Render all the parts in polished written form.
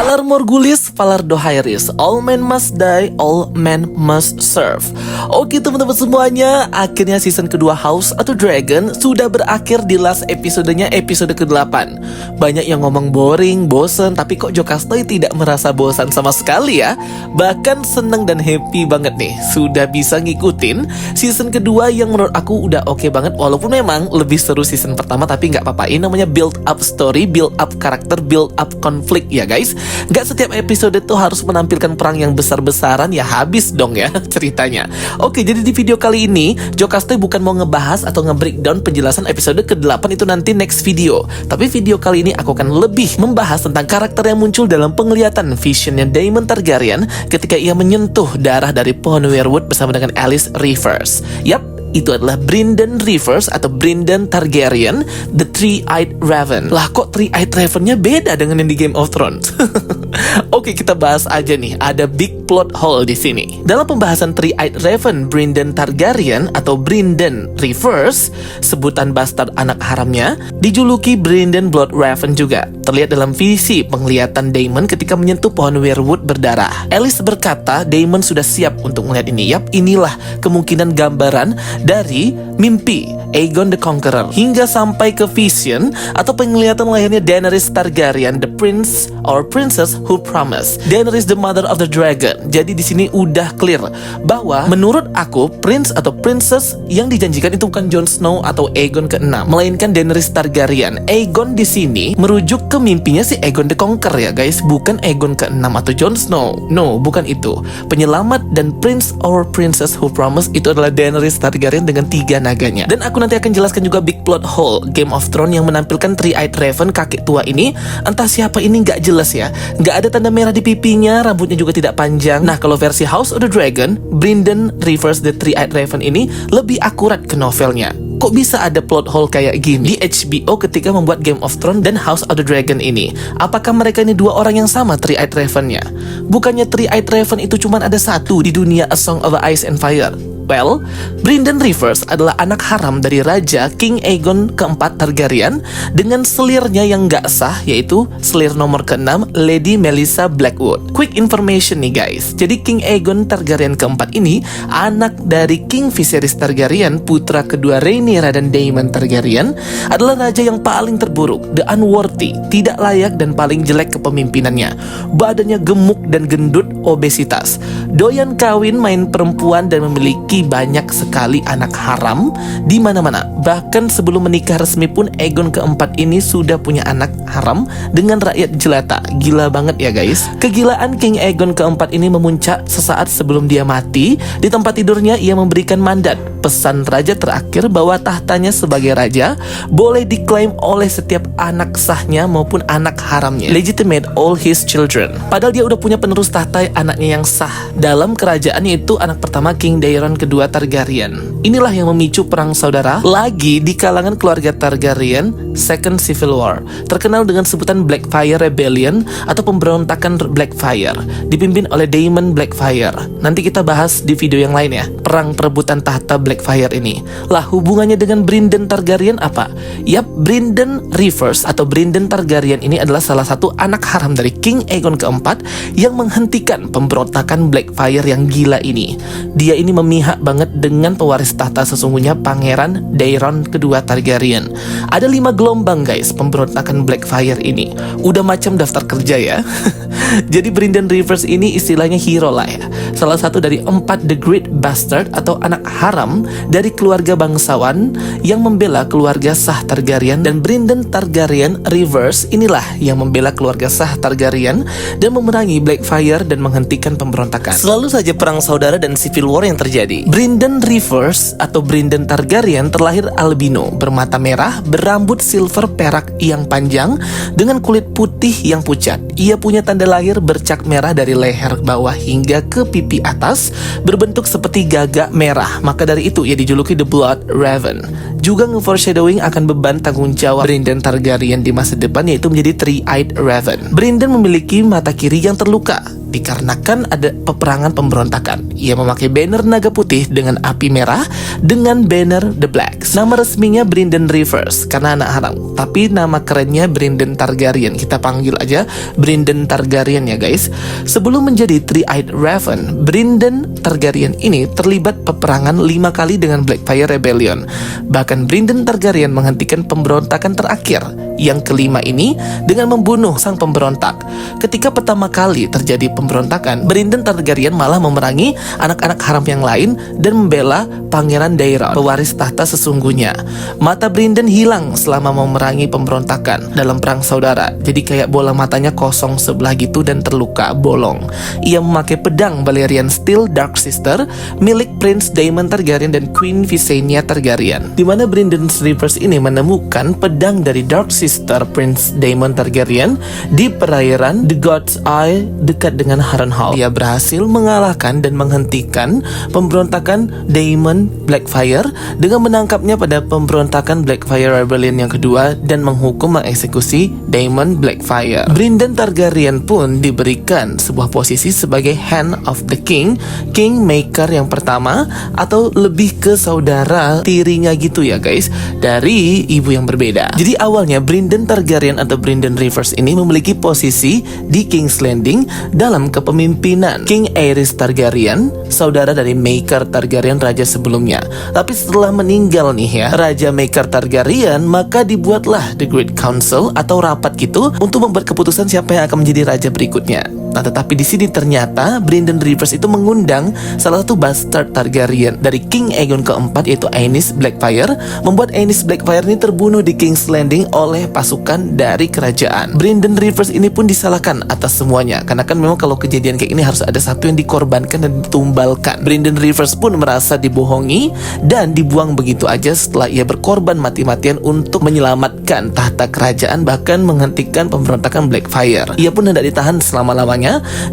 Valar Morghulis, Valar Dohaeris, all men must die, all men must serve. Oke teman-teman semuanya, akhirnya season kedua House of the Dragon sudah berakhir di last episodenya, episode ke-8. Banyak yang ngomong boring, bosen, tapi kok Jocastoi tidak merasa bosan sama sekali ya. Bahkan seneng dan happy banget nih, sudah bisa ngikutin season kedua yang menurut aku udah oke banget. Walaupun memang lebih seru season pertama, tapi nggak apa-apa. Ini namanya build up story, build up karakter, build up konflik ya guys. Gak setiap episode tuh harus menampilkan perang yang besar-besaran, ya habis dong ya ceritanya. Oke, jadi di video kali ini Jocastoi bukan mau ngebahas atau nge-breakdown penjelasan episode ke-8 itu nanti next video. Tapi video kali ini aku akan lebih membahas tentang karakter yang muncul dalam penglihatan visionnya Daemon Targaryen ketika ia menyentuh darah dari pohon weirwood bersama dengan Aelys Rivers. Yap, itu adalah Brynden Rivers atau Brynden Targaryen, the Three-Eyed Raven. Lah kok Three-Eyed Raven-nya beda dengan yang di Game of Thrones? Oke, kita bahas aja nih. Ada big plot hole di sini. Dalam pembahasan Three-Eyed Raven, Brynden Targaryen atau Brynden Rivers, sebutan bastard anak haramnya, dijuluki Brynden Blood Raven juga. Terlihat dalam visi penglihatan Daemon ketika menyentuh pohon weirwood berdarah. Aelys berkata Daemon sudah siap untuk melihat ini. Yap, inilah kemungkinan gambaran dari mimpi Aegon the Conqueror hingga sampai ke vision atau penglihatan lahirnya Daenerys Targaryen, the prince or princess who promised. Daenerys the mother of the dragon. Jadi di sini udah clear bahwa menurut aku prince atau princess yang dijanjikan itu bukan Jon Snow atau Aegon ke-6, melainkan Daenerys Targaryen. Aegon di sini merujuk ke mimpinya si Aegon the Conqueror ya guys, bukan Aegon ke-6 atau Jon Snow. No, bukan itu. Penyelamat dan prince or princess who promised itu adalah Daenerys Targaryen dengan 3 naganya. Dan aku nanti akan jelaskan juga big plot hole Game of Thrones yang menampilkan Three-Eyed Raven, kakek tua ini. Entah siapa ini, nggak jelas ya. Nggak ada tanda merah di pipinya, rambutnya juga tidak panjang. Nah, kalau versi House of the Dragon, Brynden Rivers the Three-Eyed Raven ini lebih akurat ke novelnya. Kok bisa ada plot hole kayak gini di HBO ketika membuat Game of Thrones dan House of the Dragon ini? Apakah mereka ini dua orang yang sama, Three-Eyed Raven-nya? Bukannya Three-Eyed Raven itu cuma ada satu di dunia A Song of Ice and Fire? Well, Brynden Rivers adalah anak haram dari Raja King Aegon keempat Targaryen dengan selirnya yang gak sah, yaitu selir nomor ke-6 Lady Melissa Blackwood. Quick information nih guys, jadi King Aegon Targaryen keempat ini anak dari King Viserys Targaryen, putra kedua Rhaenyra dan Daemon Targaryen, adalah raja yang paling terburuk, the unworthy, tidak layak dan paling jelek kepemimpinannya. Badannya gemuk dan gendut, obesitas, doyan kawin, main perempuan, dan memiliki banyak sekali anak haram di mana-mana. Bahkan sebelum menikah resmi pun Aegon keempat ini sudah punya anak haram dengan rakyat jelata. Gila banget ya guys. Kegilaan King Aegon keempat ini memuncak sesaat sebelum dia mati. Di tempat tidurnya ia memberikan mandat, pesan raja terakhir bahwa tahtanya sebagai raja boleh diklaim oleh setiap anak sahnya maupun anak haramnya. Legitimate all his children. Padahal dia udah punya penerus tahta anaknya yang sah dalam kerajaan, yaitu anak pertama King Daeron kedua Targaryen. Inilah yang memicu perang saudara lagi di kalangan keluarga Targaryen, Second Civil War, terkenal dengan sebutan Blackfyre Rebellion atau pemberontakan Blackfyre, dipimpin oleh Daemon Blackfyre. Nanti kita bahas di video yang lain ya, perang perebutan tahta Blackfyre ini. Lah, hubungannya dengan Brynden Targaryen apa? Yap, Brynden Rivers atau Brynden Targaryen ini adalah salah satu anak haram dari King Aegon keempat yang menghentikan pemberontakan Blackfyre yang gila ini. Dia ini memihak banget dengan pewaris tahta sesungguhnya, Pangeran Daeron kedua Targaryen. Ada 5 gelombang guys pemberontakan Blackfyre ini. Udah macam daftar kerja ya. Jadi Brynden Rivers ini istilahnya hero lah ya. Salah satu dari 4 The Great Bastard atau anak haram dari keluarga bangsawan yang membela keluarga sah Targaryen. Dan Brynden Targaryen Rivers inilah yang membela keluarga sah Targaryen dan memerangi Blackfyre dan menghentikan pemberontakan. Selalu saja perang saudara dan civil war yang terjadi. Brynden Rivers atau Brynden Targaryen terlahir albino, bermata merah, berambut silver perak yang panjang, dengan kulit putih yang pucat. Ia punya tanda lahir bercak merah dari leher bawah hingga ke pipi atas, berbentuk seperti gagak merah. Maka dari itu ia dijuluki The Blood Raven. Juga nge-foreshadowing akan beban tanggung jawab Brynden Targaryen di masa depan, yaitu menjadi Three-Eyed Raven. Brynden memiliki mata kiri yang terluka dikarenakan ada peperangan pemberontakan. Ia memakai banner naga putih dengan api merah dengan banner The Blacks. Nama resminya Brynden Rivers karena anak haram, tapi nama kerennya Brynden Targaryen. Kita panggil aja Brynden Targaryen ya guys. Sebelum menjadi Three-Eyed Raven, Brynden Targaryen ini terlibat peperangan 5 kali dengan Blackfyre Rebellion. Bahkan Brynden Targaryen menghentikan pemberontakan terakhir, yang kelima ini, dengan membunuh sang pemberontak. Ketika pertama kali terjadi pemberontakan, Brynden Targaryen malah memerangi anak-anak haram yang lain dan membela Pangeran Daeron, pewaris tahta sesungguhnya. Mata Brynden hilang selama memerangi pemberontakan dalam perang saudara. Jadi kayak bola matanya kosong sebelah gitu dan terluka bolong. Ia memakai pedang Valyrian Steel Dark Sister milik Prince Daemon Targaryen dan Queen Visenya Targaryen, di mana Brynden Rivers ini menemukan pedang dari Dark Sister Prince Daemon Targaryen di perairan The God's Eye dekat dengan Harrenhal. Ia berhasil mengalahkan dan menghentikan pemberontakan Daemon Blackfyre dengan menangkapnya pada pemberontakan Blackfyre Rebellion yang kedua dan menghukum mengeksekusi Daemon Blackfyre. Brynden Targaryen pun diberikan sebuah posisi sebagai Hand of the King, Kingmaker yang pertama, atau lebih ke saudara tirinya gitu ya guys, dari ibu yang berbeda. Jadi awalnya Brynden Targaryen atau Brynden Rivers ini memiliki posisi di King's Landing dalam kepemimpinan King Aerys Targaryen, saudara dari Maekar Targaryen raja sebelumnya. Tapi setelah meninggal nih ya Raja Maekar Targaryen, maka dibuatlah The Great Council atau rapat gitu untuk membuat keputusan siapa yang akan menjadi raja berikutnya. Nah, tetapi di sini ternyata Brynden Rivers itu mengundang salah satu bastard Targaryen dari King Aegon keempat, yaitu Aenys Blackfyre, membuat Aenys Blackfyre ini terbunuh di King's Landing oleh pasukan dari kerajaan. Brynden Rivers ini pun disalahkan atas semuanya, karena kan memang kalau kejadian kayak ini harus ada satu yang dikorbankan dan ditumbalkan. Brynden Rivers pun merasa dibohongi dan dibuang begitu aja setelah ia berkorban mati-matian untuk menyelamatkan tahta kerajaan, bahkan menghentikan pemberontakan Blackfyre. Ia pun hendak ditahan selama-lamanya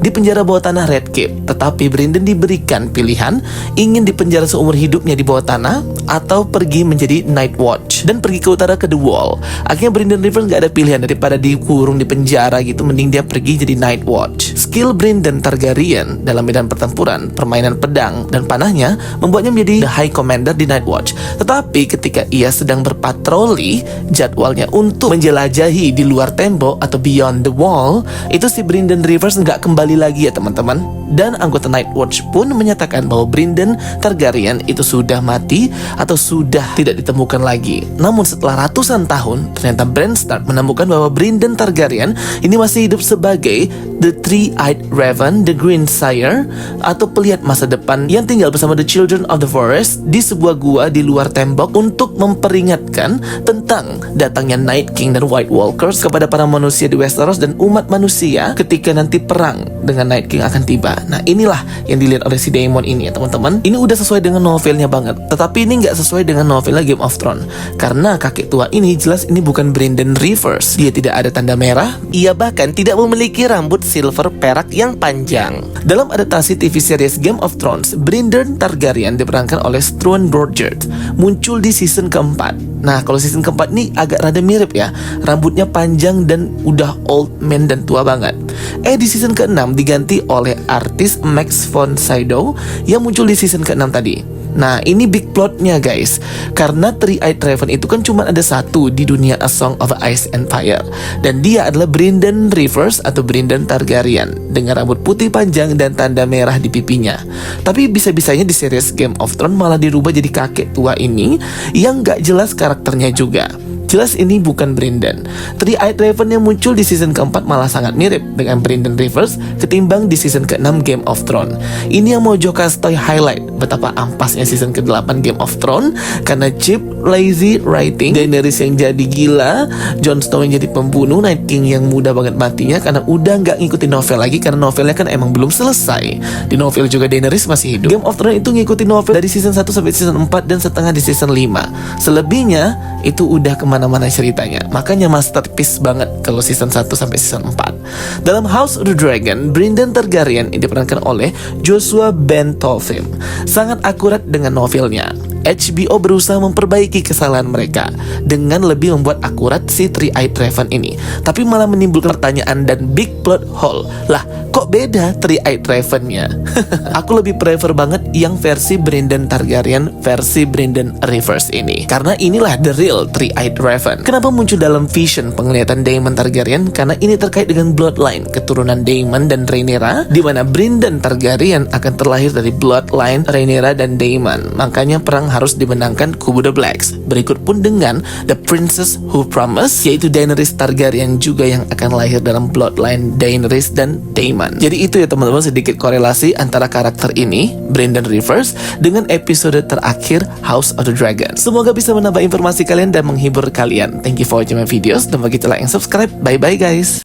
di penjara bawah tanah Red Keep. Tetapi Brynden diberikan pilihan ingin dipenjara seumur hidupnya di bawah tanah atau pergi menjadi Night Watch dan pergi ke utara ke The Wall. Akhirnya Brynden Rivers gak ada pilihan daripada dikurung di penjara gitu, mending dia pergi jadi Night Watch. Skill Brynden Targaryen dalam medan pertempuran, permainan pedang dan panahnya membuatnya menjadi The High Commander di Night Watch. Tetapi ketika ia sedang berpatroli, jadwalnya untuk menjelajahi di luar tembok atau Beyond the Wall, itu si Brynden Rivers nggak kembali lagi ya teman-teman. Dan anggota Night Watch pun menyatakan bahwa Brynden Targaryen itu sudah mati atau sudah tidak ditemukan lagi. Namun setelah ratusan tahun, ternyata Bran Stark menemukan bahwa Brynden Targaryen ini masih hidup sebagai The Three-Eyed Raven, The Green Sire, atau pelihat masa depan yang tinggal bersama The Children of the Forest di sebuah gua di luar tembok untuk memperingatkan tentang datangnya Night King dan White Walkers kepada para manusia di Westeros dan umat manusia ketika nanti perang dengan Night King akan tiba. Nah, inilah yang dilihat oleh si Daemon ini ya teman-teman. Ini udah sesuai dengan novelnya banget. Tetapi ini nggak sesuai dengan novelnya Game of Thrones, karena kakek tua ini jelas ini bukan Brynden Rivers. Dia tidak ada tanda merah. Ia bahkan tidak memiliki rambut silver perak yang panjang. Dalam adaptasi TV series Game of Thrones, Brynden Targaryen diperankan oleh Struan Borgert, muncul di season keempat. Nah, kalau season keempat ini agak rada mirip ya, rambutnya panjang dan udah old man dan tua banget. Di season ke-6 diganti oleh artis Max von Sydow yang muncul di season ke-6 tadi. Nah, ini big plotnya guys, karena Three-Eyed Raven itu kan cuma ada satu di dunia A Song of Ice and Fire, dan dia adalah Brynden Rivers atau Brynden Targaryen dengan rambut putih panjang dan tanda merah di pipinya. Tapi bisa-bisanya di series Game of Thrones malah dirubah jadi kakek tua ini yang gak jelas karakternya juga. Jelas ini bukan Brynden. Three-Eyed Raven yang muncul di season keempat malah sangat mirip dengan Brynden Rivers ketimbang di season ke-6 Game of Thrones. Ini yang mau Joka Stoy highlight betapa ampasnya season ke-8 Game of Thrones karena cheap, lazy writing. Daenerys yang jadi gila, Jon Snow yang jadi pembunuh, Night King yang mudah banget matinya karena udah nggak ngikutin novel lagi, karena novelnya kan emang belum selesai. Di novel juga Daenerys masih hidup. Game of Thrones itu ngikutin novel dari season 1 sampai season 4 dan setengah di season 5. Selebihnya itu udah kemana-mana ceritanya. Makanya masterpiece banget kalau season 1 sampai season 4. Dalam House of the Dragon, Brynden Targaryen diperankan oleh Joshua Ben Tolfin. Sangat akurat dengan novelnya. HBO berusaha memperbaiki kesalahan mereka dengan lebih membuat akurat si Three-Eyed Raven ini, tapi malah menimbulkan pertanyaan dan big plot hole. Lah, kok beda Three-Eyed Raven-nya? Aku lebih prefer banget yang versi Brandon Targaryen versi Brandon Rivers ini, karena inilah the real Three-Eyed Raven. Kenapa muncul dalam vision penglihatan Daemon Targaryen? Karena ini terkait dengan bloodline keturunan Daemon dan Rhaenyra, di mana Brandon Targaryen akan terlahir dari bloodline Rhaenyra dan Daemon. Makanya perang harus dimenangkan kubu The Blacks. Berikut pun dengan The Princess Who Promised, yaitu Daenerys Targaryen juga yang akan lahir dalam bloodline Daenerys dan Daemon. Jadi itu ya teman-teman, sedikit korelasi antara karakter ini, Brandon Rivers, dengan episode terakhir House of the Dragon. Semoga bisa menambah informasi kalian dan menghibur kalian. Thank you for watching my videos. Don't forget to like and subscribe. Bye bye guys.